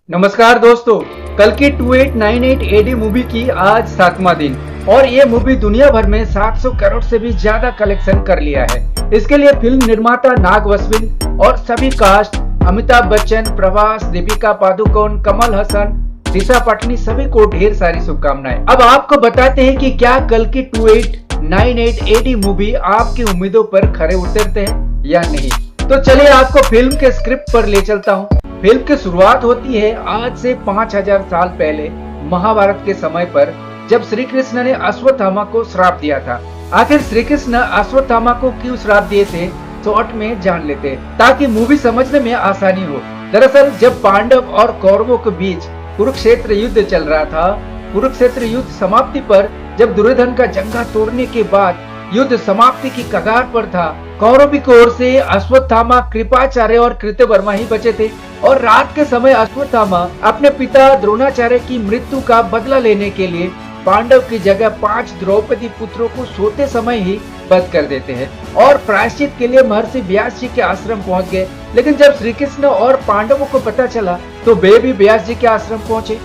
नमस्कार दोस्तों। कल की 2898 एडी मूवी की आज 7वां दिन और ये मूवी दुनिया भर में 700 करोड़ से भी ज्यादा कलेक्शन कर लिया है। इसके लिए फिल्म निर्माता नाग अश्विन और सभी कास्ट अमिताभ बच्चन, प्रभास, दीपिका पादुकोण, कमल हसन, दिशा पटनी सभी को ढेर सारी शुभकामनाएं। अब आपको बताते हैं कि क्या कल की 2898 एडी मूवी आपकी उम्मीदों पर खरे उतरते हैं या नहीं। तो चलिए आपको फिल्म के स्क्रिप्ट पर ले चलता हूँ। फिल्म की शुरुआत होती है आज से 5000 साल पहले महाभारत के समय पर, जब श्री कृष्ण ने अश्वत्थामा को श्राप दिया था। आखिर श्री कृष्ण अश्वत्थामा को क्यों श्राप दिए थे, शॉर्ट में जान लेते हैं ताकि मूवी समझने में आसानी हो। दरअसल जब पांडव और कौरवों के बीच कुरुक्षेत्र युद्ध चल रहा था, कुरुक्षेत्र युद्ध समाप्ति पर जब दुर्योधन का जंगा तोड़ने के बाद युद्ध समाप्ति की कगार पर था, कौरव की ओर से अश्वत्थामा, कृपाचार्य और कृत्यवर्मा ही बचे थे। और रात के समय अश्वत्थामा अपने पिता द्रोणाचार्य की मृत्यु का बदला लेने के लिए पांडव की जगह 5 द्रौपदी पुत्रों को सोते समय ही वध कर देते हैं और प्रायश्चित के लिए महर्षि व्यास जी के आश्रम पहुंच गए। लेकिन जब श्री कृष्ण और पांडवों को पता चला तो वे भी व्यास जी के आश्रम पहुंचे।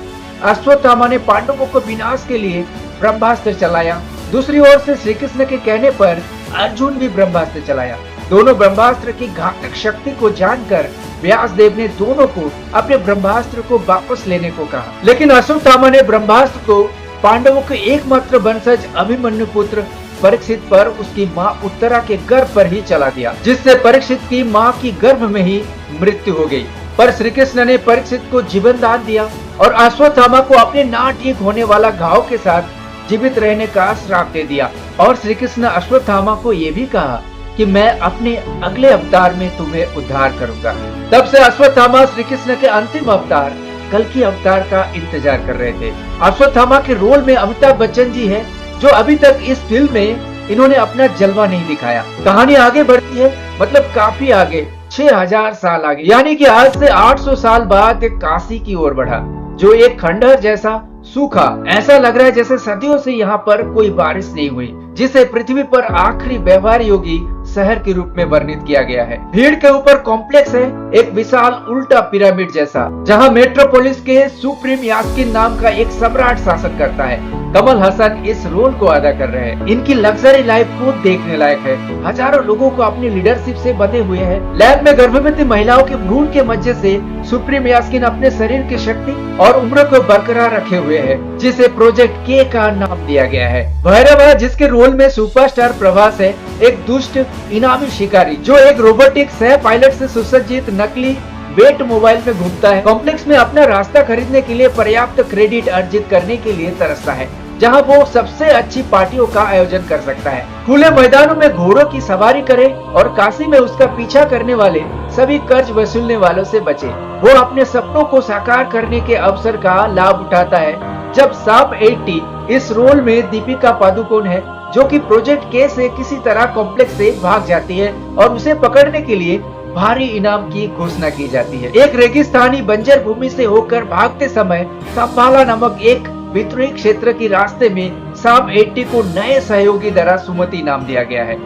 अश्वत्थामा ने पांडवों को विनाश के लिए ब्रह्मास्त्र चलाया। दूसरी ओर से श्री कृष्ण के कहने पर अर्जुन भी ब्रह्मास्त्र चलाया। दोनों ब्रह्मास्त्र की घातक शक्ति को जानकर व्यास देव ने दोनों को अपने ब्रह्मास्त्र को वापस लेने को कहा। लेकिन अश्वत्थामा ने ब्रह्मास्त्र को पांडवों के एकमात्र वंशज अभिमन्यु पुत्र परीक्षित पर उसकी मां उत्तरा के गर्भ पर ही चला दिया, जिससे परीक्षित की मां की गर्भ में ही मृत्यु हो गई। पर श्री कृष्ण ने परीक्षित को जीवन दान दिया और अश्वत्थामा को अपने ना ठीक होने वाला घाव के साथ जीवित रहने का श्राप दे दिया। और श्री कृष्ण अश्वत्थामा को ये भी कहा कि मैं अपने अगले अवतार में तुम्हें उद्धार करूंगा। तब से अश्वत्थामा श्री कृष्ण के अंतिम अवतार कल्कि अवतार का इंतजार कर रहे थे। अश्वत्थामा के रोल में अमिताभ बच्चन जी है, जो अभी तक इस फिल्म में इन्होंने अपना जलवा नहीं दिखाया। कहानी आगे बढ़ती है, मतलब काफी आगे, 6000 साल आगे, यानी कि आज से 800 साल बाद काशी की ओर बढ़ा, जो एक खंडहर जैसा सूखा, ऐसा लग रहा है जैसे सदियों से यहाँ पर कोई बारिश नहीं हुई, जिसे पृथ्वी पर आखिरी व्यवहार योगी शहर के रूप में वर्णित किया गया है। भीड़ के ऊपर कॉम्प्लेक्स है, एक विशाल उल्टा पिरामिड जैसा, जहाँ मेट्रोपोलिस के सुप्रीम यास्किन नाम का एक सम्राट शासन करता है। कमल हसन इस रोल को अदा कर रहे हैं। इनकी लग्जरी लाइफ को देखने लायक है। हजारों लोगों को अपनी लीडरशिप से बंधे हुए हैं। लैब में गर्भवती महिलाओं के भ्रूण के मध्य से सुप्रीम यास्किन अपने शरीर की शक्ति और उम्र को बरकरार रखे हुए हैं, जिसे प्रोजेक्ट के का नाम दिया गया है। भैरवा, जिसके रोल में सुपरस्टार प्रभास है, एक दुष्ट इनामी शिकारी जो एक रोबोटिक सह पायलट से सुसज्जित नकली वेट मोबाइल में घूमता है। कॉम्प्लेक्स में अपना रास्ता खरीदने के लिए पर्याप्त क्रेडिट अर्जित करने के लिए तरसता है, जहां वो सबसे अच्छी पार्टियों का आयोजन कर सकता है। खुले मैदानों में घोड़ों की सवारी करे और काशी में उसका पीछा करने वाले सभी कर्ज वसूलने वालों से बचे। वो अपने सपनों को साकार करने के अवसर का लाभ उठाता है। जब सांप 80 इस रोल में दीपिका पादुकोण है, जो कि प्रोजेक्ट के से किसी तरह कॉम्प्लेक्स से भाग जाती है और उसे पकड़ने के लिए भारी इनाम की घोषणा की जाती है। एक रेगिस्तानी बंजर भूमि से होकर भागते समय संभाला नामक एक विद्रोही क्षेत्र की रास्ते में सांप 80 को नए सहयोगी द्वारा सुमति नाम दिया गया है।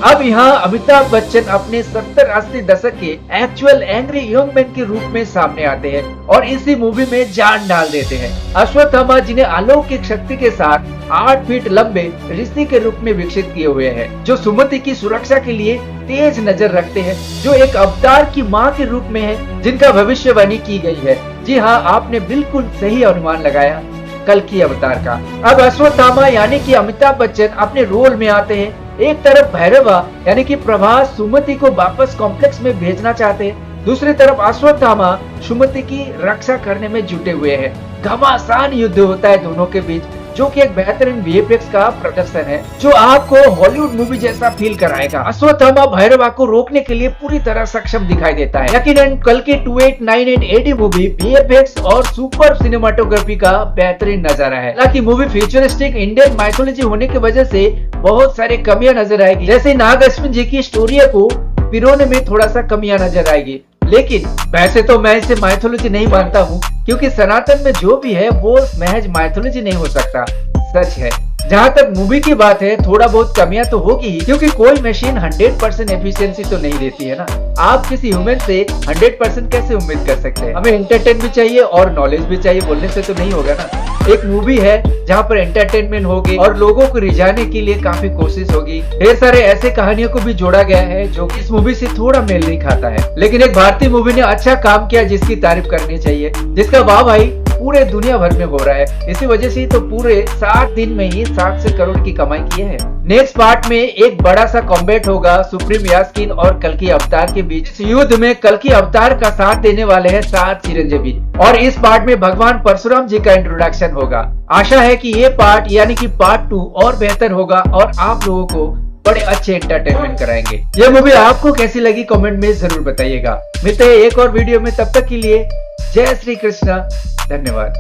अब यहाँ अमिताभ बच्चन अपने 70-80 दशक के एक्चुअल एंग्री यंग मैन के रूप में सामने आते हैं और इसी मूवी में जान डाल देते हैं। अश्वत्थामा, जिन्हें अलौकिक शक्ति के साथ 8 फीट लंबे ऋषि के रूप में विकसित किए हुए हैं, जो सुमति की सुरक्षा के लिए तेज नजर रखते हैं, जो एक अवतार की माँ के रूप में है, जिनका भविष्यवाणी की गई है। जी हाँ, आपने बिल्कुल सही अनुमान लगाया, कल्कि अवतार का। अब अश्वत्थामा यानी कि अमिताभ बच्चन अपने रोल में आते हैं। एक तरफ भैरवा यानी कि प्रभास सुमति को वापस कॉम्प्लेक्स में भेजना चाहते हैं, दूसरी तरफ अश्वत्थामा सुमति की रक्षा करने में जुटे हुए हैं। घमासान युद्ध होता है दोनों के बीच, जो कि एक बेहतरीन वीएफएक्स का प्रदर्शन है, जो आपको हॉलीवुड मूवी जैसा फील कराएगा। अश्वत्थामा भैरवा को रोकने के लिए पूरी तरह सक्षम दिखाई देता है। यकीनन कल की 2898 एडी मूवी वीएफएक्स और सुपर सिनेमाटोग्राफी का बेहतरीन नजारा है। हालांकि मूवी फ्यूचरिस्टिक इंडियन माइथोलॉजी होने की वजह से बहुत सारी कमियां नजर आएगी, जैसे नाग अश्विन जी की स्टोरी को पिरोने में थोड़ा सा कमियां नजर आएगी। लेकिन वैसे तो मैं इसे माइथोलॉजी नहीं मानता हूँ, क्योंकि सनातन में जो भी है वो महज माइथोलॉजी नहीं हो सकता, सच है। जहाँ तक मूवी की बात है, थोड़ा बहुत कमियां तो होगी ही, क्योंकि कोई मशीन 100% एफिशिएंसी तो नहीं देती है ना। आप किसी ह्यूमन से 100% कैसे उम्मीद कर सकते हैं? हमें एंटरटेन भी चाहिए और नॉलेज भी चाहिए, बोलने से तो नहीं होगा ना। एक मूवी है जहाँ पर एंटरटेनमेंट होगी और लोगों को रिझाने के लिए काफी कोशिश होगी। ढेर सारे ऐसे कहानियों को भी जोड़ा गया है जो इस मूवी से थोड़ा मेल नहीं खाता है, लेकिन एक भारतीय मूवी ने अच्छा काम किया जिसकी तारीफ करनी चाहिए, जिसका वाह भाई पूरे दुनिया भर में हो रहा है। इसी वजह से तो पूरे 7 दिन में ही 7 से करोड़ की कमाई की है। नेक्स्ट पार्ट में एक बड़ा सा कॉम्बैट होगा सुप्रीम यास्कीन और कल्कि अवतार के बीच। इस युद्ध में कल्कि अवतार का साथ देने वाले हैं 7 चिरंजीवी, और इस पार्ट में भगवान परशुराम जी का इंट्रोडक्शन होगा। आशा है कि ये पार्ट यानी कि पार्ट 2 और बेहतर होगा और आप लोगों को बड़े अच्छे एंटरटेनमेंट कराएंगे। ये मूवी आपको कैसी लगी कमेंट में जरूर बताइएगा। मिलते हैं एक और वीडियो में, तब तक के लिए जय श्री कृष्ण, धन्यवाद।